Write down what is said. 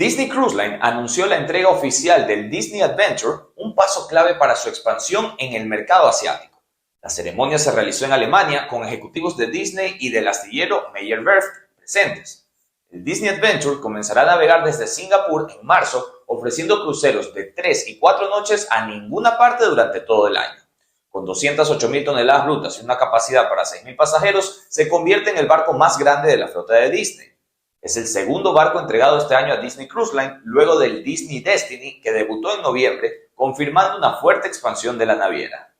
Disney Cruise Line anunció la entrega oficial del Disney Adventure, un paso clave para su expansión en el mercado asiático. La ceremonia se realizó en Alemania con ejecutivos de Disney y del astillero Meyer Werft presentes. El Disney Adventure comenzará a navegar desde Singapur en marzo, ofreciendo cruceros de 3 y 4 noches a ninguna parte durante todo el año. Con 208.000 toneladas brutas y una capacidad para 6.000 pasajeros, se convierte en el barco más grande de la flota de Disney. Es el segundo barco entregado este año a Disney Cruise Line, luego del Disney Destiny, que debutó en noviembre, confirmando una fuerte expansión de la naviera.